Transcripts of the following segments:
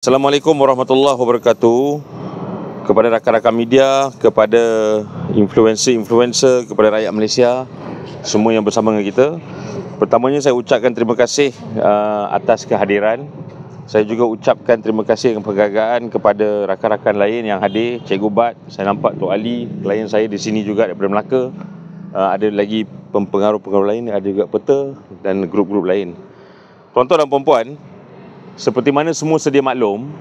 Assalamualaikum warahmatullahi wabarakatuh. Kepada rakan-rakan media, kepada influencer-influencer, kepada rakyat Malaysia, semua yang bersama dengan kita. Pertamanya saya ucapkan terima kasih atas kehadiran. Saya juga ucapkan terima kasih dengan penghargaan kepada rakan-rakan lain yang hadir. Cikgu Bat, saya nampak Tok Ali, klien saya di sini juga daripada Melaka. Ada lagi pengaruh-pengaruh lain, ada juga Peta dan grup-grup lain. Tuan-tuan dan puan-puan, seperti mana semua sedia maklum,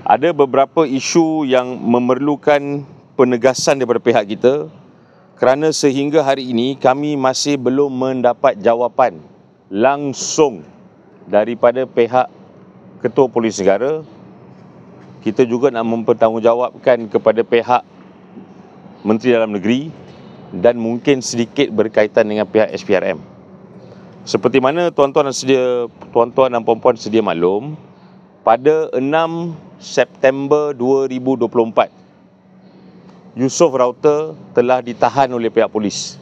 ada beberapa isu yang memerlukan penegasan daripada pihak kita, kerana sehingga hari ini kami masih belum mendapat jawapan langsung daripada pihak Ketua Polis Negara. Kita juga nak mempertanggungjawabkan kepada pihak Menteri Dalam Negeri dan mungkin sedikit berkaitan dengan pihak SPRM. Seperti mana tuan-tuan dan puan-puan sedia maklum, pada 6 September 2024, Yusof Raute telah ditahan oleh pihak polis.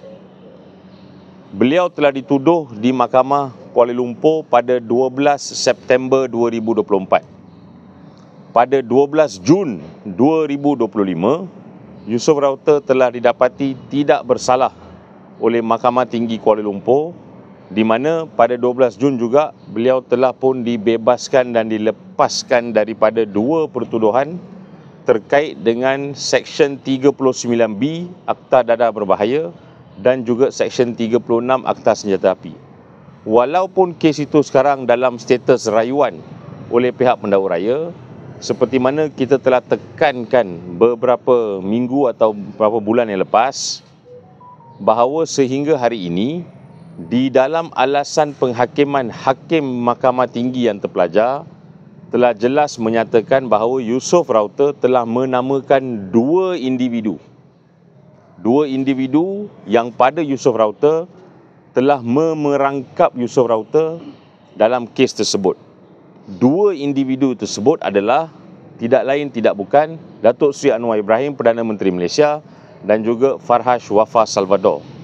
Beliau telah dituduh di Mahkamah Kuala Lumpur pada 12 September 2024. Pada 12 Jun 2025, Yusof Raute telah didapati tidak bersalah oleh Mahkamah Tinggi Kuala Lumpur, di mana pada 12 Jun juga beliau telah pun dibebaskan dan dilepaskan daripada dua pertuduhan terkait dengan Seksyen 39B Akta Dadah Berbahaya dan juga Seksyen 36 Akta Senjata Api. Walaupun kes itu sekarang dalam status rayuan oleh pihak pendakwa raya, seperti mana kita telah tekankan beberapa minggu atau beberapa bulan yang lepas, bahawa sehingga hari ini di dalam alasan penghakiman Hakim Mahkamah Tinggi yang terpelajar telah jelas menyatakan bahawa Yusof Raute telah menamakan dua individu yang pada Yusof Raute telah memerangkap Yusof Raute dalam kes tersebut. Dua individu tersebut adalah tidak lain tidak bukan Datuk Seri Anwar Ibrahim, Perdana Menteri Malaysia, dan juga Farhash Wafa Salvador.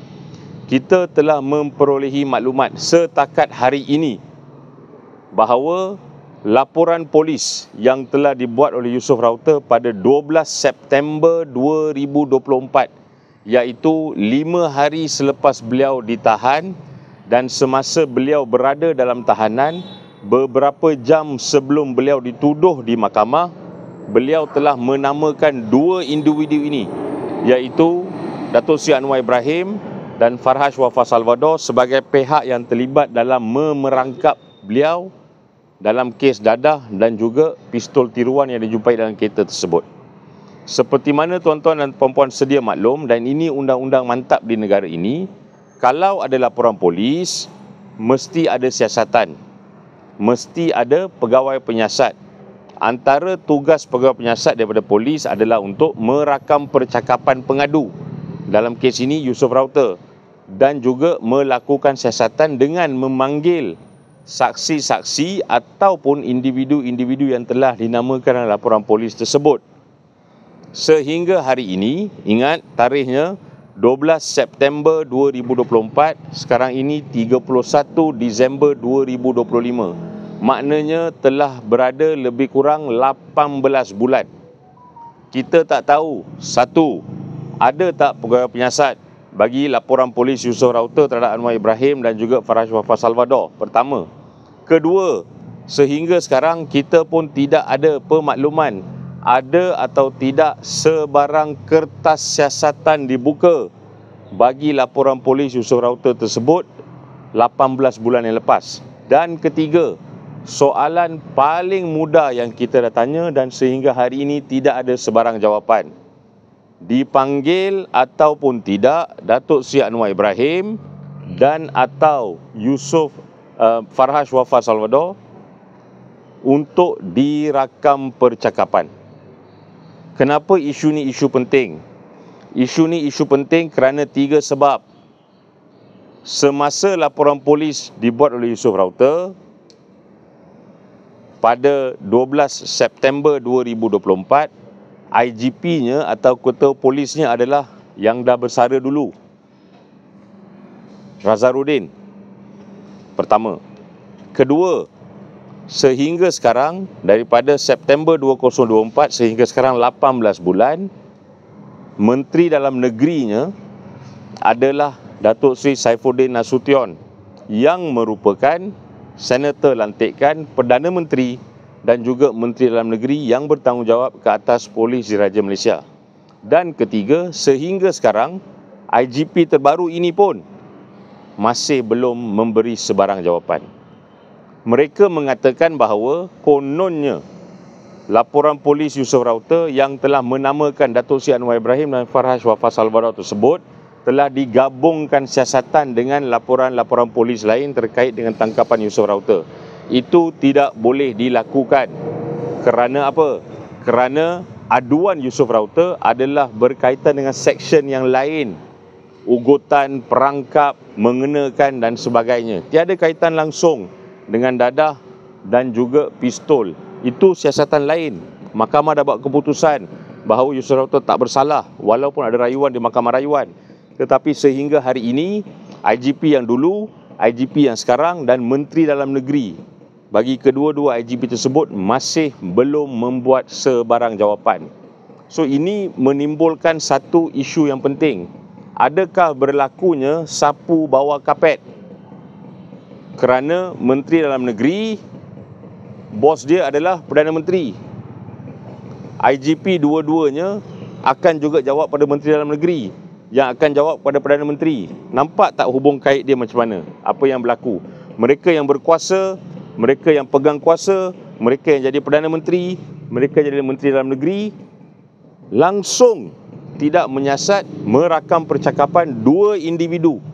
Kita telah memperolehi maklumat setakat hari ini bahawa laporan polis yang telah dibuat oleh Yusof Raute pada 12 September 2024, iaitu 5 hari selepas beliau ditahan dan semasa beliau berada dalam tahanan, beberapa jam sebelum beliau dituduh di mahkamah, beliau telah menamakan dua individu ini, iaitu Datuk Seri Anwar Ibrahim dan Farhash Wafa Salvador sebagai pihak yang terlibat dalam memerangkap beliau dalam kes dadah dan juga pistol tiruan yang dijumpai dalam kereta tersebut. Seperti mana tuan-tuan dan puan-puan sedia maklum, dan ini undang-undang mantap di negara ini, kalau ada laporan polis, mesti ada siasatan, mesti ada pegawai penyiasat. Antara tugas pegawai penyiasat daripada polis adalah untuk merakam percakapan pengadu, dalam kes ini Yusof Raute, dan juga melakukan siasatan dengan memanggil saksi-saksi ataupun individu-individu yang telah dinamakan dalam laporan polis tersebut. Sehingga hari ini, ingat tarikhnya 12 September 2024, sekarang ini 31 Disember 2025. Maknanya telah berada lebih kurang 18 bulan. Kita tak tahu, satu, ada tak pegawai penyiasat bagi laporan polis Yusof Raute terhadap Anwar Ibrahim dan juga Farhash Wafa Salvador? Pertama. Kedua, sehingga sekarang kita pun tidak ada pemakluman ada atau tidak sebarang kertas siasatan dibuka bagi laporan polis Yusof Raute tersebut 18 bulan yang lepas. Dan ketiga, soalan paling mudah yang kita dah tanya dan sehingga hari ini tidak ada sebarang jawapan. Dipanggil ataupun tidak Datuk Seri Anwar Ibrahim dan atau Farhash Wafa Salvador untuk dirakam percakapan. Kenapa isu ni isu penting? Isu ni isu penting kerana tiga sebab. Semasa laporan polis dibuat oleh Yusof Raute pada 12 September 2024, IGP-nya atau ketua polisnya adalah yang dah bersara dulu, Razarudin. Pertama. Kedua, sehingga sekarang, daripada September 2024 sehingga sekarang 18 bulan, Menteri Dalam Negerinya adalah Datuk Seri Saifuddin Nasution yang merupakan Senator lantikan Perdana Menteri dan juga Menteri Dalam Negeri yang bertanggungjawab ke atas Polis Diraja Malaysia. Dan ketiga, sehingga sekarang IGP terbaru ini pun masih belum memberi sebarang jawapan. Mereka mengatakan bahawa kononnya laporan polis Yusof Raute yang telah menamakan Datuk Seri Anwar Ibrahim dan Farhas Wafas Alvaro tersebut telah digabungkan siasatan dengan laporan-laporan polis lain terkait dengan tangkapan Yusof Raute. Itu tidak boleh dilakukan. Kerana apa? Kerana aduan Yusof Raute adalah berkaitan dengan seksyen yang lain. Ugutan, perangkap, mengenakan dan sebagainya. Tiada kaitan langsung dengan dadah dan juga pistol. Itu siasatan lain. Mahkamah dah buat keputusan bahawa Yusof Raute tak bersalah walaupun ada rayuan di Mahkamah Rayuan. Tetapi sehingga hari ini, IGP yang dulu, IGP yang sekarang dan Menteri Dalam Negeri bagi kedua-dua IGP tersebut masih belum membuat sebarang jawapan. So ini menimbulkan satu isu yang penting. Adakah berlakunya sapu bawah kapet? Kerana Menteri Dalam Negeri, bos dia adalah Perdana Menteri. IGP dua-duanya akan juga jawab pada Menteri Dalam Negeri yang akan jawab kepada Perdana Menteri. Nampak tak hubung kait dia macam mana? Apa yang berlaku? Mereka yang berkuasa, mereka yang pegang kuasa, mereka yang jadi Perdana Menteri, mereka jadi Menteri Dalam Negeri, langsung tidak menyiasat merakam percakapan dua individu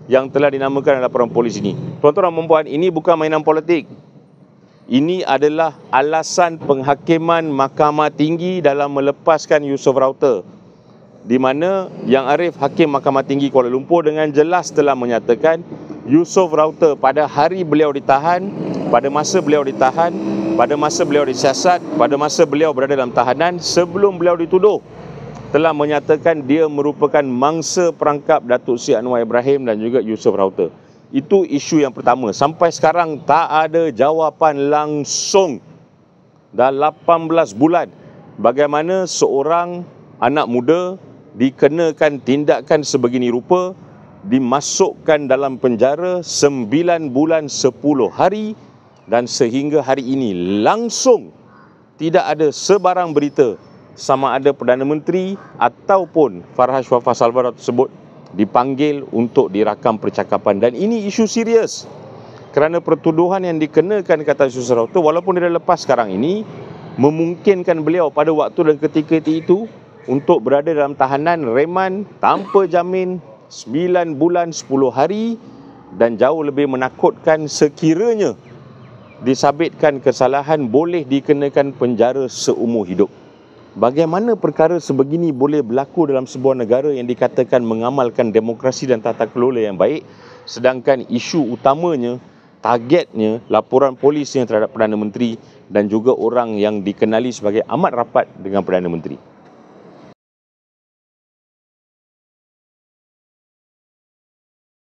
yang telah dinamakan dalam laporan polis ini. Tuan-tuan dan puan-puan, ini bukan mainan politik. Ini adalah alasan penghakiman Mahkamah Tinggi dalam melepaskan Yusof Raute, di mana Yang Arif Hakim Mahkamah Tinggi Kuala Lumpur dengan jelas telah menyatakan Yusof Raute pada hari beliau ditahan, pada masa beliau ditahan, pada masa beliau disiasat, pada masa beliau berada dalam tahanan, sebelum beliau dituduh, telah menyatakan dia merupakan mangsa perangkap Datuk Seri Anwar Ibrahim dan juga Yusof Raute. Itu isu yang pertama. Sampai sekarang tak ada jawapan langsung. Dah 18 bulan. Bagaimana seorang anak muda dikenakan tindakan sebegini rupa, dimasukkan dalam penjara 9 bulan 10 hari dan sehingga hari ini langsung tidak ada sebarang berita sama ada Perdana Menteri ataupun Farhas Wafas Alvaro tersebut dipanggil untuk dirakam percakapan. Dan ini isu serius kerana pertuduhan yang dikenakan ke atas Yusof Raute walaupun dia dah lepas sekarang ini memungkinkan beliau pada waktu dan ketika itu untuk berada dalam tahanan reman tanpa jamin 9 bulan 10 hari dan jauh lebih menakutkan sekiranya disabitkan kesalahan boleh dikenakan penjara seumur hidup. Bagaimana perkara sebegini boleh berlaku dalam sebuah negara yang dikatakan mengamalkan demokrasi dan tata kelola yang baik, sedangkan isu utamanya, targetnya laporan polis yang terhadap Perdana Menteri dan juga orang yang dikenali sebagai amat rapat dengan Perdana Menteri.